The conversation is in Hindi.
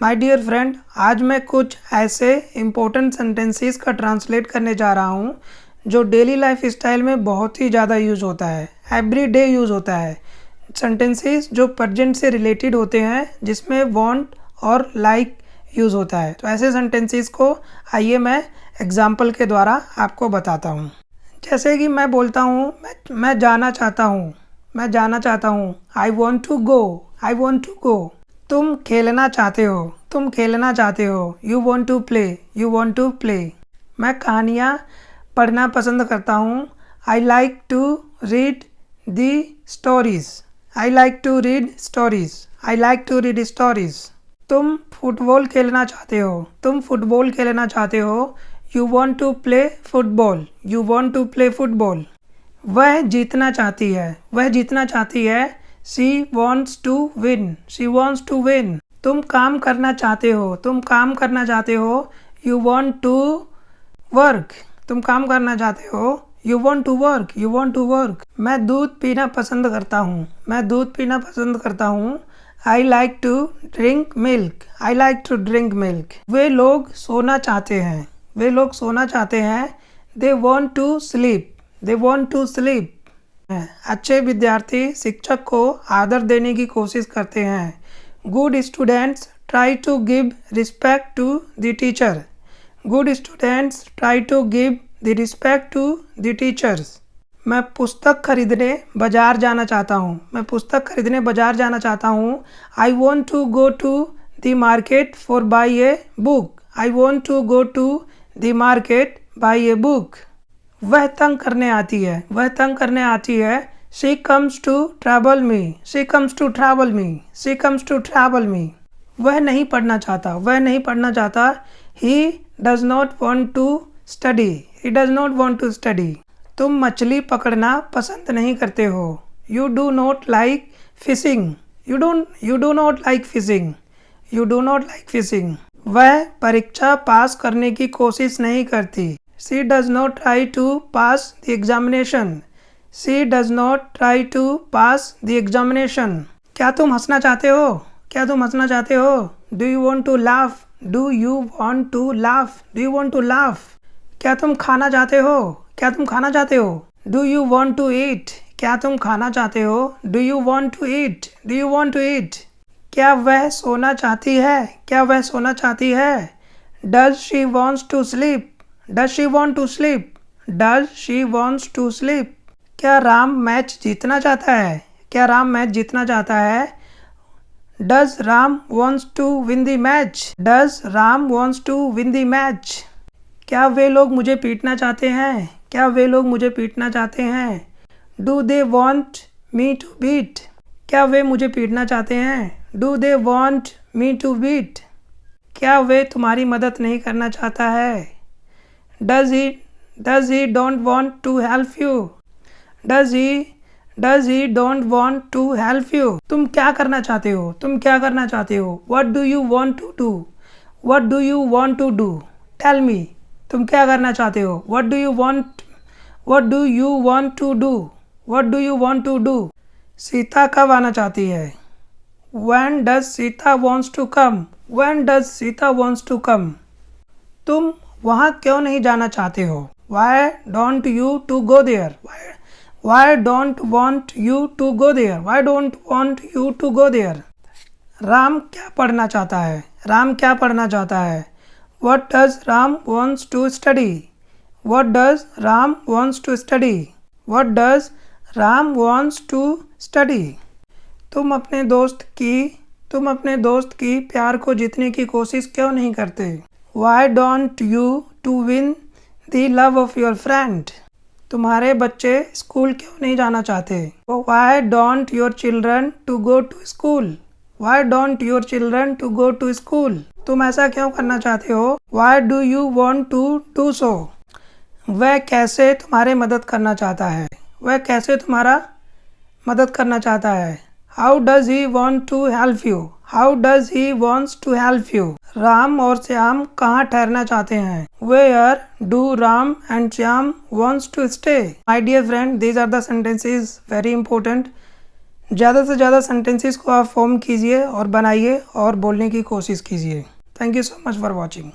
माय डियर फ्रेंड, आज मैं कुछ ऐसे इम्पोर्टेंट सेंटेंसेस का ट्रांसलेट करने जा रहा हूँ जो डेली लाइफ स्टाइल में बहुत ही ज़्यादा यूज़ होता है, एवरी डे यूज़ होता है। सेंटेंसेस जो प्रेजेंट से रिलेटेड होते हैं, जिसमें वांट और लाइक यूज़ होता है। तो ऐसे सेंटेंसेस को आइए मैं एग्जाम्पल के द्वारा आपको बताता हूँ। जैसे कि मैं बोलता हूँ, मैं जाना चाहता हूँ, मैं जाना चाहता हूँ। I want to go, I want to go. तुम खेलना चाहते हो, तुम खेलना चाहते हो। You want to play, you want to play. मैं कहानियाँ पढ़ना पसंद करता हूँ। I like to read the stories, I like to read stories, I like to read stories. तुम फुटबॉल खेलना चाहते हो, तुम फुटबॉल खेलना चाहते हो। You want to play football, you want to play football. वह जीतना चाहती है, वह जीतना चाहती है। She wants to win, she wants to win. तुम काम करना चाहते हो, तुम काम करना चाहते हो। यू वॉन्ट टू वर्क, तुम काम करना चाहते हो। You want to work, you want to work. मैं दूध पीना पसंद करता हूँ, मैं दूध पीना पसंद करता हूँ। I like to drink milk, I like to drink milk. वे लोग सोना चाहते हैं, वे लोग सोना चाहते हैं। They want to sleep, they want to sleep. अच्छे विद्यार्थी शिक्षक को आदर देने की कोशिश करते हैं। Good students try to give respect to the teacher, good students try to give the respect to the teachers. मैं पुस्तक खरीदने बाजार जाना चाहता हूँ, मैं पुस्तक खरीदने बाजार जाना चाहता हूँ। I want to go to the market for buy a book, I want to go to the market buy a book. वह तंग करने आती है, वह तंग करने आती है। She comes to travel me, she comes to travel me, she comes to travel me. वह नहीं पढ़ना चाहता, वह नहीं पढ़ना चाहता। He does not want to study, he does not want to study. तुम मछली पकड़ना पसंद नहीं करते हो। You do not like fishing, you do not like fishing, you do not like fishing. वह परीक्षा पास करने की कोशिश नहीं करती। She does not try to pass the examination, she does not try to pass the examination। क्या तुम हंसना चाहते हो, क्या तुम हंसना चाहते हो। Do you want to laugh, do you want to laugh, do you want to laugh। क्या तुम खाना चाहते हो, क्या तुम खाना चाहते हो। Do you want to eat, क्या तुम खाना चाहते हो। Do you want to eat, do you want to eat। क्या वह सोना चाहती है, क्या वह सोना चाहती है। Does she wants to sleep, Does she want to sleep, Does she wants to sleep। क्या राम मैच जीतना चाहता है, क्या राम मैच जीतना चाहता है। Does Ram wants to win the match, Does Ram wants to win the match। क्या वे लोग मुझे पीटना चाहते हैं, क्या वे लोग मुझे पीटना चाहते हैं। Do they want me to beat, क्या वे मुझे पीटना चाहते हैं। Do they want me to beat। क्या वे तुम्हारी मदद नहीं करना चाहता है। Does he don't want to help you, does he don't want to help you। तुम क्या करना चाहते हो, तुम क्या करना चाहते हो। What do you want to do, what do you want to do। Tell me, तुम क्या करना चाहते हो। What do you want, what do you want to do, what do you want to do। Sita कब आना चाहती है। When does Sita wants to come, when does Sita wants to come। तुम वहाँ क्यों नहीं जाना चाहते हो। Why don't you to go there, why don't want you to go there, why don't want you to go there। Ram क्या पढ़ना चाहता है, राम क्या पढ़ना चाहता है। What does Ram wants to study, what does Ram wants to study, what does Ram wants to study। तुम अपने दोस्त की प्यार को जीतने की कोशिश क्यों नहीं करते। Why don't you to win the love of your friend। तुम्हारे बच्चे स्कूल क्यों नहीं जाना चाहते। Why don't your children to go to school, why don't your children to go to school। तुम ऐसा क्यों करना चाहते हो। Why do you want to do so। वह कैसे तुम्हारे मदद करना चाहता है, वह कैसे तुम्हारा मदद करना चाहता है। How does he want to help you, how does he wants to help you। Ram और श्याम कहाँ ठहरना चाहते हैं। Where do Ram and Shyam wants to stay। My dear friend, these are the sentences very important ज़्यादा से ज़्यादा सेंटेंसेस को आप फॉर्म कीजिए और बनाइए और बोलने की कोशिश कीजिए। Thank you so much for watching.